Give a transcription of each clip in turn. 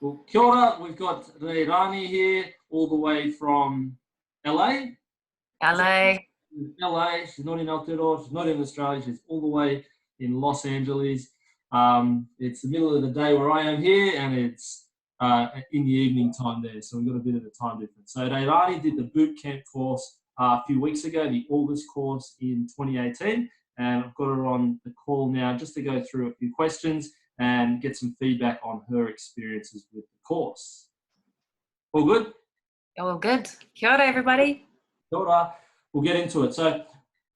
Well, kia ora. We've got Reirani here, all the way from LA. LA. LA. She's not in Aotearoa. She's not in Australia. She's all the way in Los Angeles. It's the middle of the day where I am here, and it's in the evening time there. So we've got a bit of a time difference. So Reirani did the Bootcamp course a few weeks ago, the August course in 2018. And I've got her on the call now just to go through a few questions and get some feedback on her experiences with the course. All good? All good. Kia ora, everybody. Kia ora. We'll get into it. So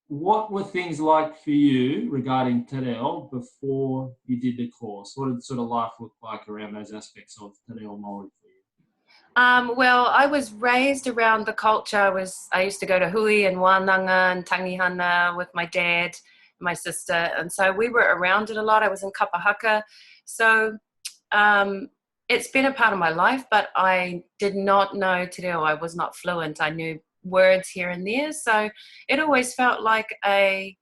what were things like for you regarding te reo before you did the course? What did sort of life look like around those aspects of te reo Māori for you? Well, I was raised around the culture. I used to go to hui and wānanga and tangihana with my dad, my sister, and so we were around it a lot. I was in kapahaka, so it's been a part of my life, but I did not know te reo. I was not fluent. I knew words here and there, so it always felt like a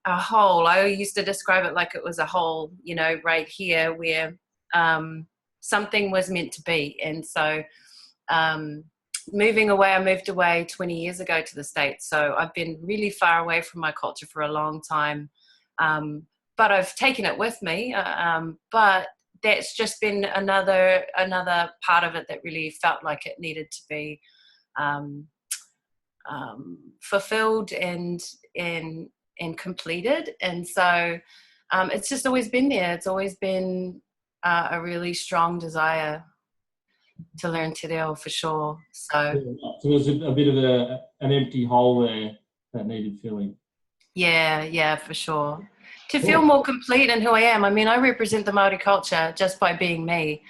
hole. I used to describe it like it was a hole, you know, right here where something was meant to be. And so moving away, I moved away 20 years ago to the States. So I've been really far away from my culture for a long time. But I've taken it with me. But that's just been another part of it that really felt like it needed to be fulfilled and completed. And so it's just always been there. It's always been a really strong desire to learn te reo for sure. So there's a bit of an empty hole there that needed filling. Yeah, for sure. To feel more complete in who I am. I mean, I represent the Maori culture just by being me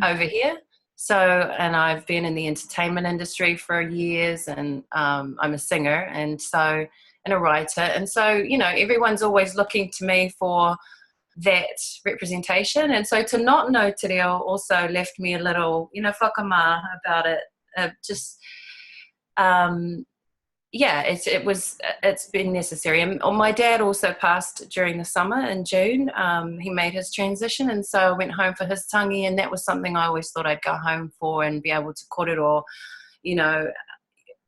over here. So, and I've been in the entertainment industry for years, and I'm a singer and a writer. And so, you know, everyone's always looking to me for that representation. And so to not know te reo also left me a little, you know, whakamā about it. It's been necessary. And my dad also passed during the summer in June. He made his transition, and so I went home for his tangi, and that was something I always thought I'd go home for and be able to kōrero, you know,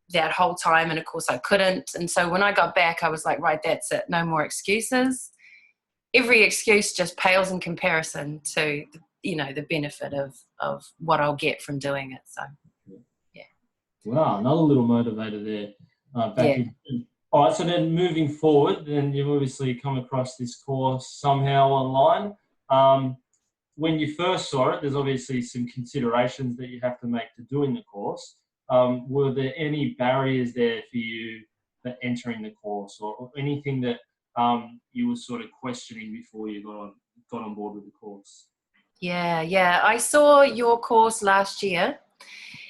that whole time. And of course I couldn't. And so when I got back, I was like, right, that's it. No more excuses. Every excuse just pales in comparison to, you know, the benefit of what I'll get from doing it. So, yeah. Wow, another little motivator there. All right, so then moving forward, then you've obviously come across this course somehow online. When you first saw it, there's obviously some considerations that you have to make to doing the course. Were there any barriers there for you for entering the course, or anything that you were sort of questioning before you got on board with the course? Yeah. I saw your course last year,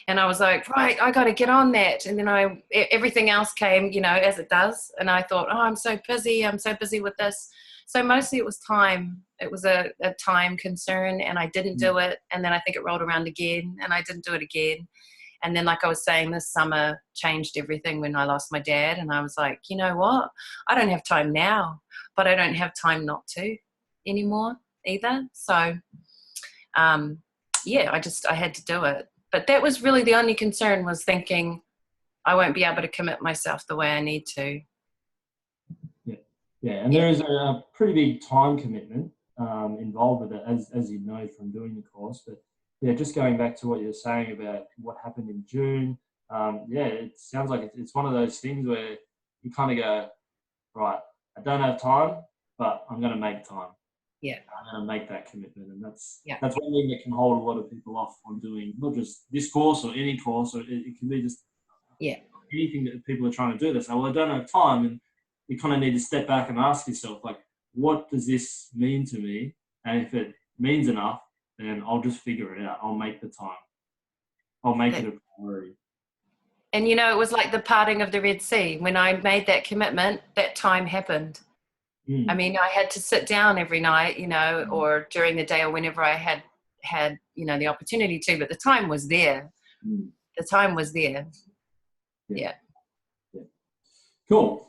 and I was like, right, I got to get on that. And then everything else came, you know, as it does. And I thought, oh, I'm so busy with this. So mostly it was time. It was a time concern, and I didn't do it. And then I think it rolled around again, and I didn't do it again. And then, like I was saying, this summer changed everything when I lost my dad. And I was like, you know what? I don't have time now, but I don't have time not to anymore either. So, I had to do it. But that was really the only concern, was thinking I won't be able to commit myself the way I need to. Yeah, and there is a pretty big time commitment involved with it, as you know from doing the course. But yeah, just going back to what you're saying about what happened in June, it sounds like it's one of those things where you kind of go, right, I don't have time, but I'm going to make time. Yeah, I'm going to make that commitment, and that's one thing that can hold a lot of people off on doing not just this course or any course, or it can be just anything that people are trying to do. They say, well, I don't have time, and you kind of need to step back and ask yourself, like, what does this mean to me? And if it means enough, then I'll just figure it out. I'll make the time. I'll make it a priority. And, you know, it was like the parting of the Red Sea. When I made that commitment, that time happened. I mean, I had to sit down every night, you know, or during the day, or whenever I had, you know, the opportunity to, but the time was there. The time was there. Yeah. Cool.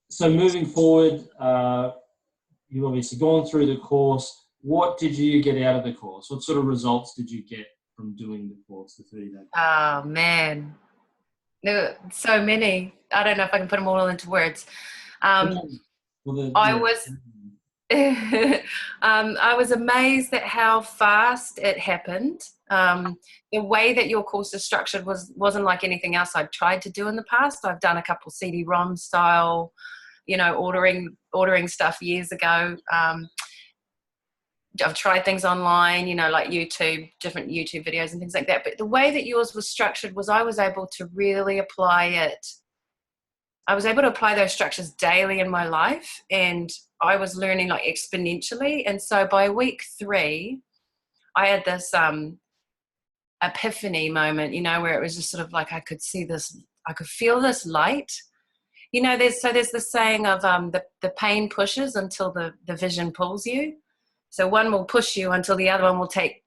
So moving forward, you've obviously gone through the course. what did you get out of the course? What sort of results did you get from doing the course, the 30-day? Oh, man. There were so many. I don't know if I can put them all into words. I was I was amazed at how fast it happened. The way that your course is structured wasn't like anything else I'd tried to do in the past. I've done a couple CD-ROM style, ordering stuff years ago. I've tried things online, like YouTube, different YouTube videos and things like that. But the way that yours was structured was I was able to really apply it. I was able to apply those structures daily in my life, and I was learning like exponentially. And so by week 3, I had this epiphany moment, where it was just sort of like I could see this, I could feel this light. There's this saying of the pain pushes until the vision pulls you. So one will push you until the other one will take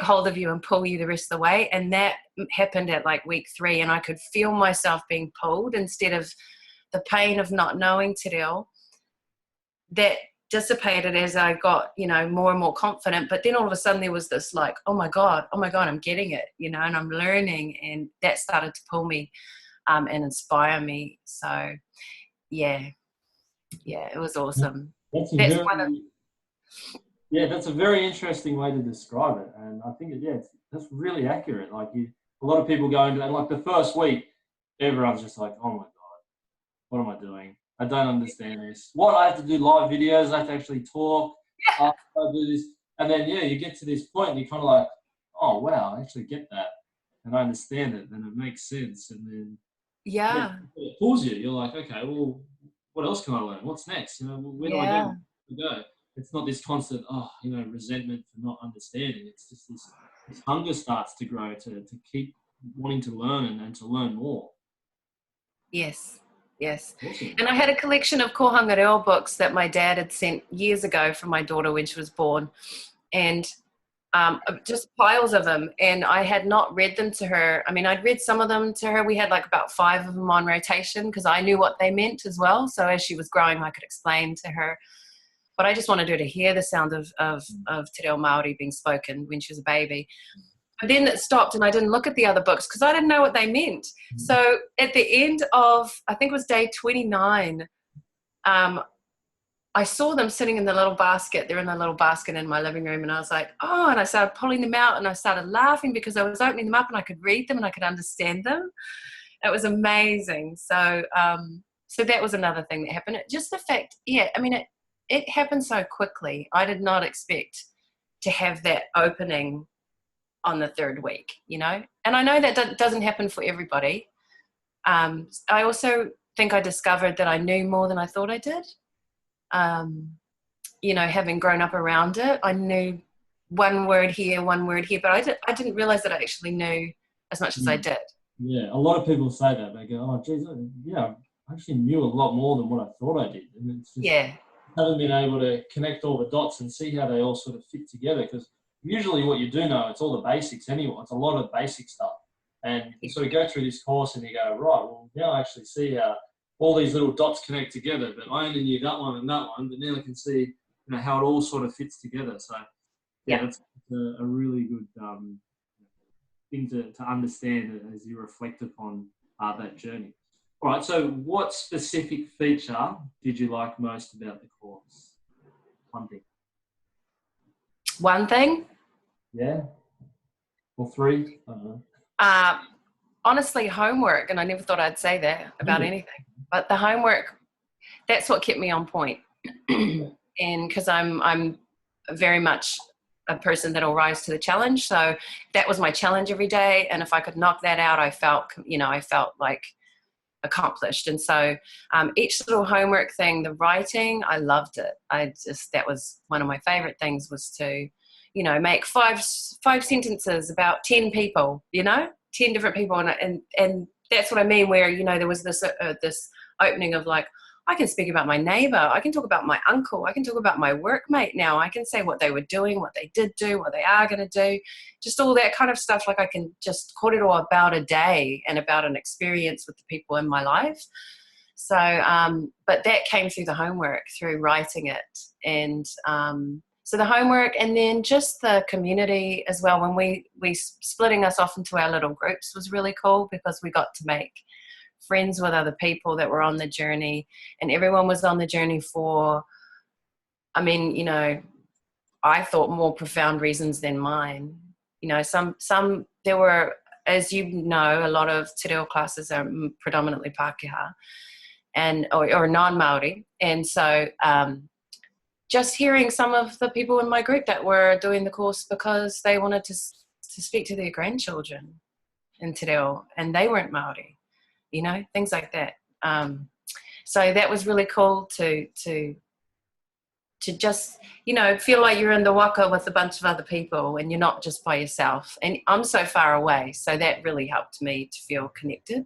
hold of you and pull you the rest of the way. And that happened at like week 3, and I could feel myself being pulled instead of the pain of not knowing te reo. That dissipated as I got, more and more confident. But then all of a sudden there was this like, oh my God, I'm getting it, and I'm learning. And that started to pull me and inspire me. So yeah, it was awesome. That's a very interesting way to describe it, and I think that's really accurate. Like a lot of people go into that, like the first week, everyone's just like, oh my God, what am I doing? I don't understand this. What, I have to do live videos, I have to actually talk, I do this, and then you get to this point and you're kind of like, oh wow, I actually get that, and I understand it, and it makes sense, and then it pulls you. You're like, okay, well, what else can I learn? What's next? Where do I go? It's not this constant, resentment for not understanding. It's just this hunger starts to grow to keep wanting to learn and to learn more. Yes. Awesome. And I had a collection of 𝐒𝐭𝐚𝐫𝐢 books that my dad had sent years ago for my daughter when she was born. And just piles of them. And I had not read them to her. I mean, I'd read some of them to her. We had like about 5 of them on rotation because I knew what they meant as well. So as she was growing, I could explain to her. But I just wanted her to hear the sound of te reo Māori being spoken when she was a baby. But then it stopped, and I didn't look at the other books because I didn't know what they meant. So at the end of, I think it was day 29, I saw them sitting in the little basket. They're in the little basket in my living room, and I was like, oh, and I started pulling them out, and I started laughing because I was opening them up and I could read them and I could understand them. It was amazing. So that was another thing that happened. Just the fact, it happened so quickly. I did not expect to have that opening on the 3rd week, And I know that doesn't happen for everybody. I also think I discovered that I knew more than I thought I did. Having grown up around it, I knew one word here, but I didn't realize that I actually knew as much as I did. Yeah, a lot of people say that. They go, oh, geez, I actually knew a lot more than what I thought I did. And it's just, haven't been able to connect all the dots and see how they all sort of fit together, because usually what you do know, it's all the basics anyway. It's a lot of basic stuff. And you sort of go through this course and you go, right, well, now I actually see how all these little dots connect together, but I only knew that one and that one, but now I can see how it all sort of fits together. So that's a really good thing to understand as you reflect upon that journey. All right, so what specific feature did you like most about the course? One thing. One thing? Yeah. Or 3? I don't know. Honestly, homework, and I never thought I'd say that about anything. But the homework, that's what kept me on point. And because I'm very much a person that will rise to the challenge. So that was my challenge every day. And if I could knock that out, I felt like accomplished. And so each little homework thing, the writing, I loved it. That was one of my favorite things, was to, make five sentences about 10 people, 10 different people. And that's what I mean, where, there was this opening of like, I can speak about my neighbor. I can talk about my uncle. I can talk about my workmate now. I can say what they were doing, what they did do, what they are going to do, just all that kind of stuff. Like I can just quote it all about a day and about an experience with the people in my life. So, but that came through the homework, through writing it. And So the homework, and then just the community as well. When we splitting us off into our little groups was really cool, because we got to make friends with other people that were on the journey, and everyone was on the journey for, I mean, you know, I thought more profound reasons than mine. You know, some there were, as you know, a lot of te reo classes are predominantly Pākehā and or non-Maori, and so just hearing some of the people in my group that were doing the course because they wanted to speak to their grandchildren in te reo, and they weren't Maori, you know, things like that. So that was really cool to just, you know, feel like you're in the waka with a bunch of other people and you're not just by yourself. And I'm so far away, so that really helped me to feel connected.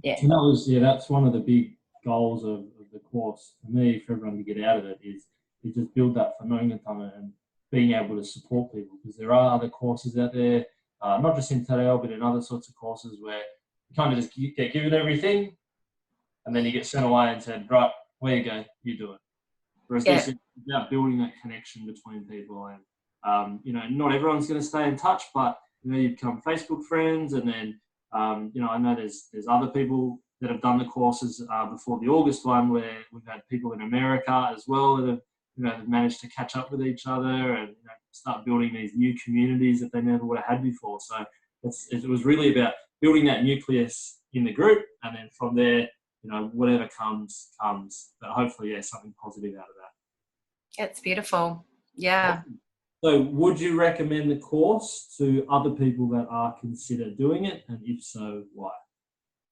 Yeah. And that's one of the big goals of the course for me, for everyone to get out of it, is just build that whanaungatanga and being able to support people, because there are other courses out there, not just in te reo, but in other sorts of courses where you kind of just get given everything and then you get sent away and said, right, where you go, you do it. Whereas this is about building that connection between people, and you know, not everyone's going to stay in touch, but you know, you become Facebook friends, and then you know, I know there's other people that have done the courses before the August one, where we've had people in America as well that have, you know, managed to catch up with each other and, you know, start building these new communities that they never would have had before. So it was really about building that nucleus in the group, and then from there, you know, whatever comes. But hopefully, yeah, something positive out of that. It's beautiful. Yeah. So would you recommend the course to other people that are consider doing it? And if so, why?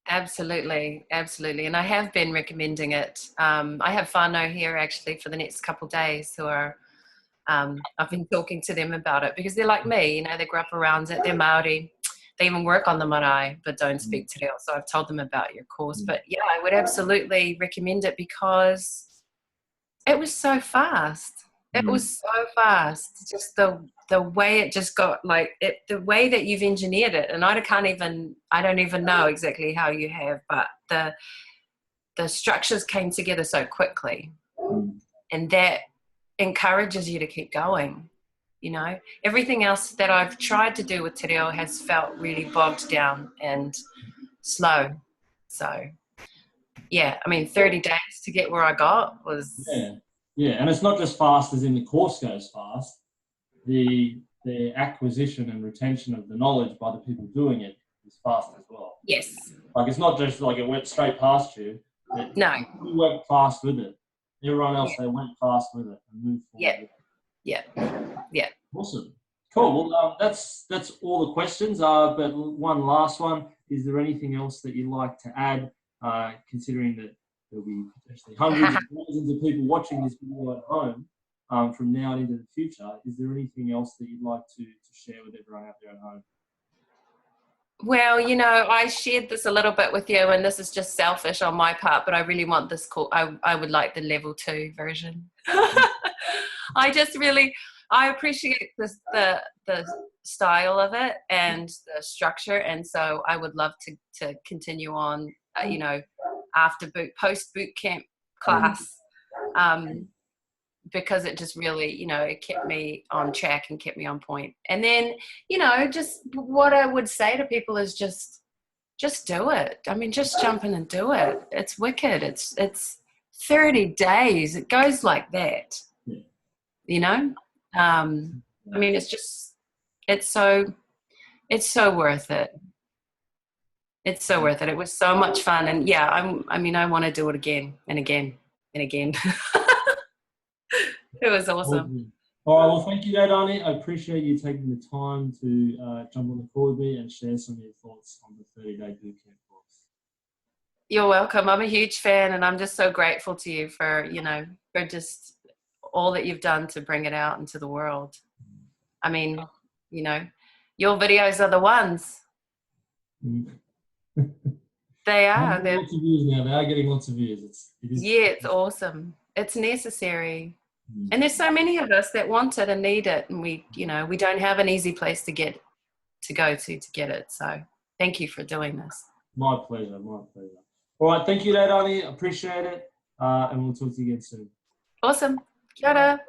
Absolutely. Absolutely. And I have been recommending it. I have whānau here actually for the next couple of days who are, I've been talking to them about it, because they're like me, you know, they grew up around it, they're Maori. They even work on the marae, but don't speak te reo. So I've told them about your course. But yeah, I would absolutely recommend it, because it was so fast. It was so fast. Just the way it just got, like, the way that you've engineered it. And I don't even know exactly how you have, but the structures came together so quickly. And that encourages you to keep going. You know, everything else that I've tried to do with te reo has felt really bogged down and slow. So, yeah, I mean, 30 days to get where I got was... Yeah, and it's not just fast as in the course goes fast. The acquisition and retention of the knowledge by the people doing it is fast as well. Yes. Like, it's not just like it went straight past you. No. You went fast with it. Everyone else, they went fast with it and moved forward. Yeah. Awesome. Cool. Well, that's all the questions. But one last one. Is there anything else that you'd like to add, considering that there'll be potentially hundreds of thousands of people watching this video at home from now and into the future? Is there anything else that you'd like to share with everyone out there at home? Well, you know, I shared this a little bit with you, and this is just selfish on my part, but I really want this course. I would like the level 2 version. I appreciate the style of it and the structure, and so I would love to continue on, you know, after post boot camp class, because it just really, you know, it kept me on track and kept me on point. And then, you know, just what I would say to people is just do it. I mean, just jump in and do it. It's wicked. It's 30 days. It goes like that, you know? I mean, it's so worth it. It's so worth it. It was so much fun. And yeah, I want to do it again and again and again. It was awesome. All right. Well, thank you, Reirani. I appreciate you taking the time to jump on the call with me and share some of your thoughts on the 30-day bootcamp course. You're welcome. I'm a huge fan, and I'm just so grateful to you for, you know, for just all that you've done to bring it out into the world. I mean, you know, your videos are the ones. They are. They're lots of views now. They are getting lots of views. It's awesome. It's necessary. And there's so many of us that want it and need it, and we don't have an easy place to go to get it. So thank you for doing this. My pleasure. All right, thank you, Reirani. Appreciate it, and we'll talk to you again soon. Awesome. Kia ora.